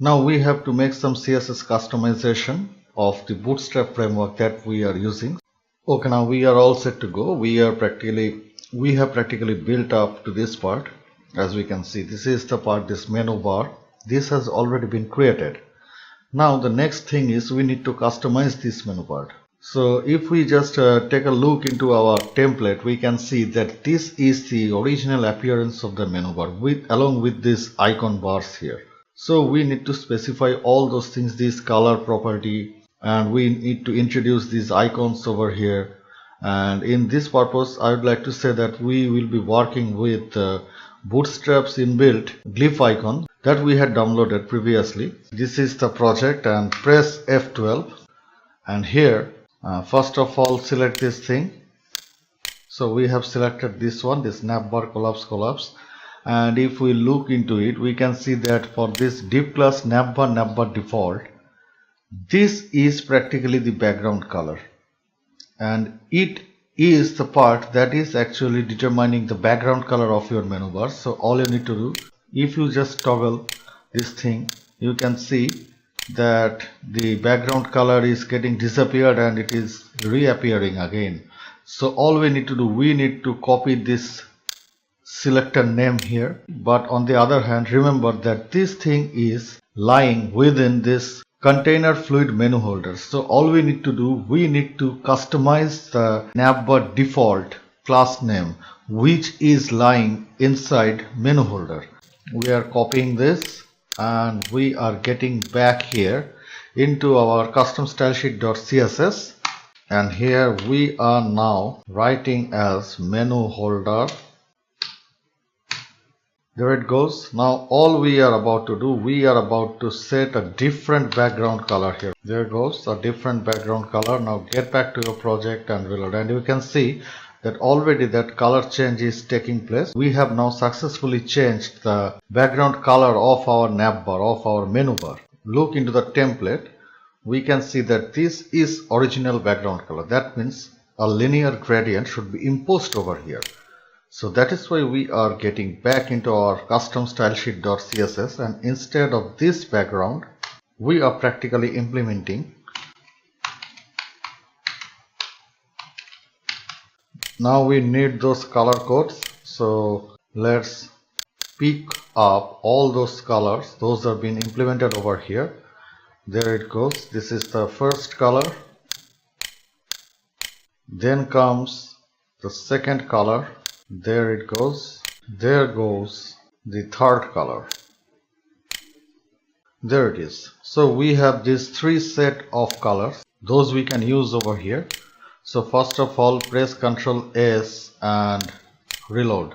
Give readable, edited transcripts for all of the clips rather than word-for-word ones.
Now we have to make some CSS customization of the Bootstrap framework that we are using. Okay, now we are all set to go. We have practically built up to this part. As we can see, this is the part, this menu bar. This has already been created. Now the next thing is we need to customize this menu bar. So if we just take a look into our template, we can see that this is the original appearance of the menu bar along with these icon bars here. So we need to specify all those things, this color property, and we need to introduce these icons over here. And in this purpose, I would like to say that we will be working with Bootstrap's inbuilt glyph icon that we had downloaded previously. This is the project, and press F12, and here first of all select this thing. So we have selected this one, this navbar collapse, and if we look into it, we can see that for this div class navbar default, this is practically the background color, and it is the part that is actually determining the background color of your menu bar. So all you need to do, if you just toggle this thing, you can see that the background color is getting disappeared and it is reappearing again. So all we need to do, we need to copy this selector name here, but on the other hand, remember that this thing is lying within this container fluid menu holder. So all we need to do, we need to customize the navbar default class name which is lying inside menu holder. We are copying this and we are getting back here into our custom style sheet.css, and here we are now writing as menu holder. There it goes. Now all we are about to do, we are about to set a different background color here. There goes a different background color. Now get back to your project and reload, and you can see that already that color change is taking place. We have now successfully changed the background color of our navbar, of our menu bar. Look into the template. We can see that this is original background color. That means a linear gradient should be imposed over here. So that is why we are getting back into our custom style sheet.css, and instead of this background, we are practically implementing. Now we need those color codes. So let's pick up all those colors. Those have been implemented over here. There it goes. This is the first color. Then comes the second color. There it goes. There goes the third color. There it is. So we have these three set of colors. Those we can use over here. So first of all, press Ctrl S and reload.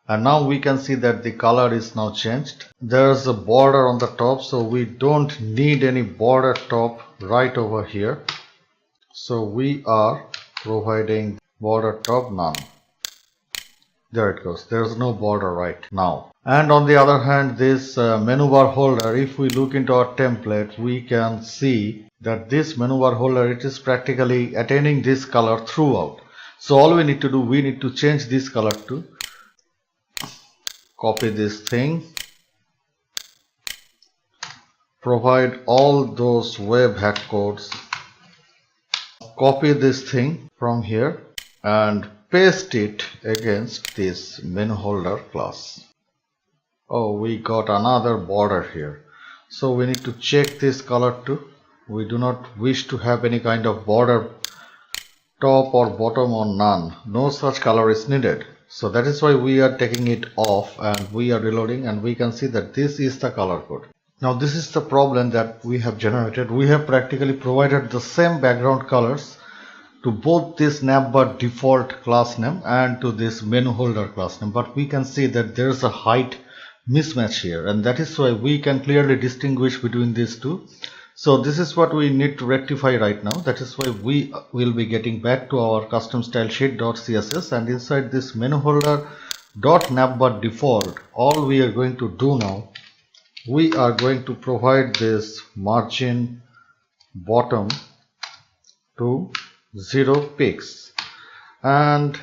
And now we can see that the color is now changed. There's a border on the top, so we don't need any border top right over here. So we are providing border top none. There it goes. There's no border right now. And on the other hand, this menu bar holder, if we look into our template, we can see that this menu bar holder, it is practically attaining this color throughout. So all we need to do, we need to change this color to, copy this thing, provide all those webpack codes, copy this thing from here and paste it against this menu holder class. Oh, we got another border here. So we need to check this color too. We do not wish to have any kind of border top or bottom or none. No such color is needed. So that is why we are taking it off and we are reloading, and we can see that this is the color code. Now this is the problem that we have generated. We have practically provided the same background colors to both this navbar default class name and to this menu holder class name, but we can see that there is a height mismatch here, and that is why we can clearly distinguish between these two. So this is what we need to rectify right now. That is why we will be getting back to our custom style sheet.css, and inside this menu holder .navbar default, all we are going to do now, we are going to provide this margin bottom to 0 pixels. And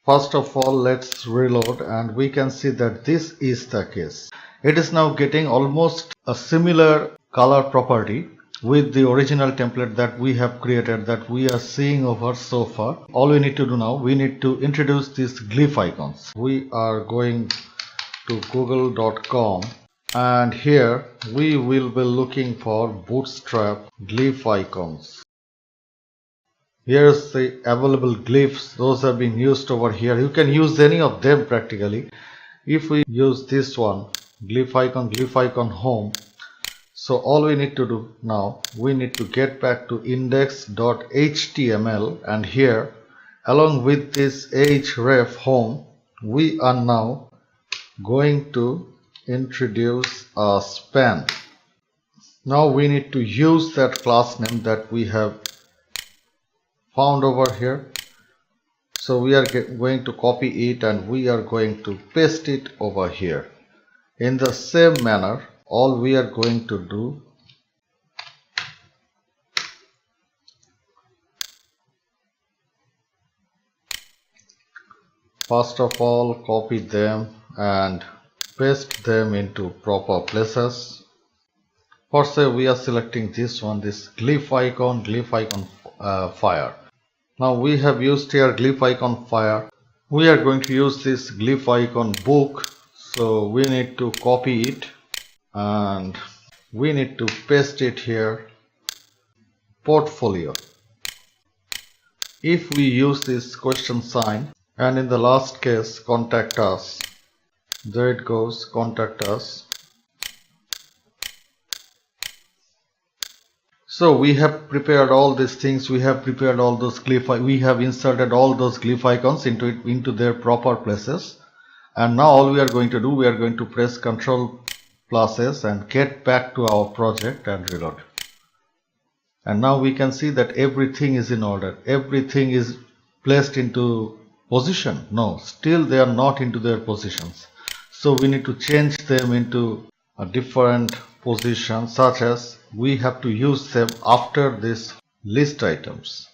first of all, let's reload, and we can see that this is the case. it is now getting almost a similar color property with the original template that we have created, that we are seeing over so far. All we need to do now, we need to introduce these glyph icons. We are going to google.com, and here we will be looking for Bootstrap glyph icons. Here's the available glyphs. Those have been used over here. You can use any of them practically. If we use this one, glyph icon home, so all we need to do now, we need to get back to index.html, and here along with this href home, we are now going to introduce a span. Now we need to use that class name that we have found over here. So we are going to copy it and we are going to paste it over here. In the same manner, all we are going to do, first of all, copy them and paste them into proper places. For say we are selecting this one, this glyph icon fire. Now we have used here glyph icon fire. We are going to use this glyph icon book. So we need to copy it and we need to paste it here, portfolio. If we use this question sign, and in the last case contact us, there it goes, contact us. So we have prepared all these things, we have prepared all those glyph, we have inserted all those glyph icons into their proper places. And now all we are going to do, we are going to press Ctrl+S and get back to our project and reload. And now we can see that everything is in order. Everything is placed into position. No, still they are not into their positions. So we need to change them into a different position, such as we have to use them after this list items.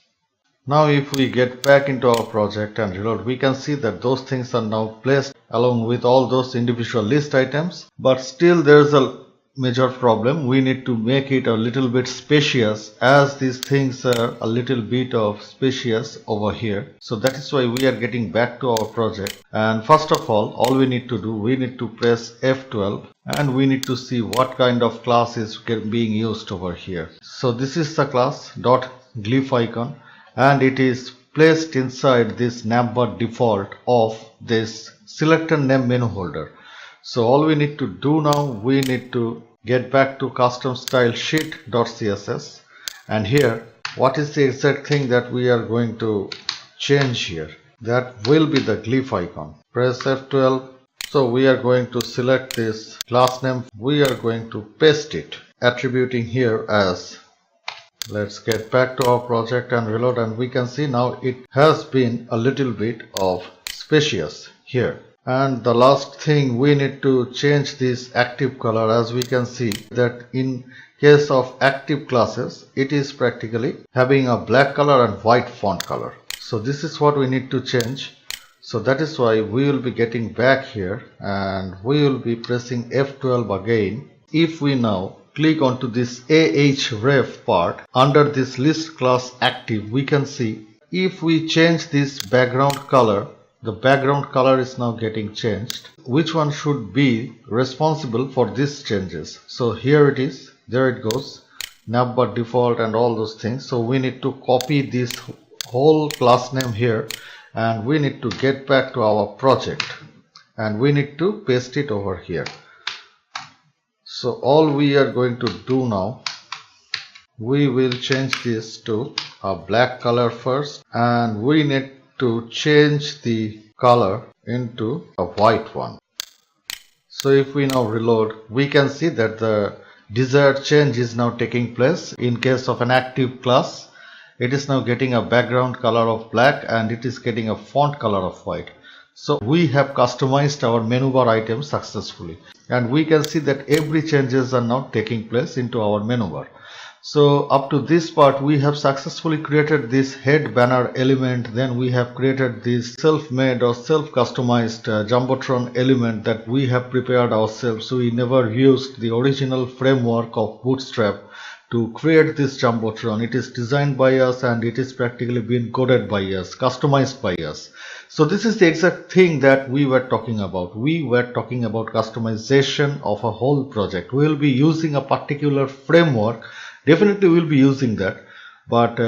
Now if we get back into our project and reload, we can see that those things are now placed along with all those individual list items, but still there is a major problem. We need to make it a little bit spacious, as these things are a little bit of spacious over here. So that is why we are getting back to our project, and first of all we need to do, we need to press F12 and we need to see what kind of class is being used over here. So this is the class .glyph icon, and it is placed inside this navbar default of this selector name menu holder. So all we need to do now, we need to get back to custom style sheet.css, and here what is the exact thing that we are going to change here? That will be the glyph icon. Press F12. So we are going to select this class name, we are going to paste it, attributing here as, let's get back to our project and reload, and we can see now it has been a little bit of spacious here. And the last thing, we need to change this active color. As we can see that in case of active classes, it is practically having a black color and white font color. So this is what we need to change. So that is why we will be getting back here and we will be pressing F12 again. If we now click onto this ahref part under this list class active, we can see if we change this background color, the background color is now getting changed. Which one should be responsible for these changes? So here it is, there it goes, navbar default and all those things. So we need to copy this whole class name here and we need to get back to our project and we need to paste it over here. So all we are going to do now, we will change this to a black color first, and we need to change the color into a white one. So if we now reload, we can see that the desired change is now taking place. In case of an active class, it is now getting a background color of black and it is getting a font color of white. So we have customized our menu bar item successfully, and we can see that every changes are now taking place into our menu bar. So up to this part we have successfully created this head banner element, then we have created this self-made or self-customized Jumbotron element that we have prepared ourselves. So we never used the original framework of Bootstrap to create this Jumbotron. It is designed by us and it is practically been coded by us, customized by us. So this is the exact thing that we were talking about. We were talking about customization of a whole project. We will be using a particular framework. Definitely we'll be using that, but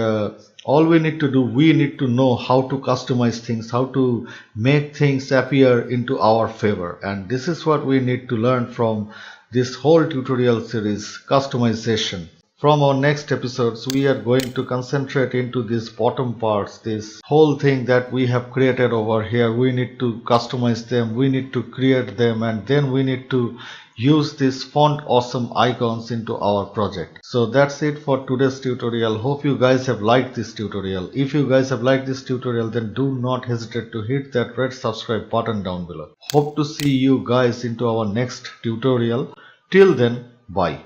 all we need to do, we need to know how to customize things, how to make things appear into our favor, and this is what we need to learn from this whole tutorial series, customization. From our next episodes, we are going to concentrate into these bottom parts, this whole thing that we have created over here. We need to customize them, we need to create them, and then we need to use these font awesome icons into our project. So that's it for today's tutorial. Hope you guys have liked this tutorial. If you guys have liked this tutorial, then do not hesitate to hit that red subscribe button down below. Hope to see you guys into our next tutorial. Till then, bye.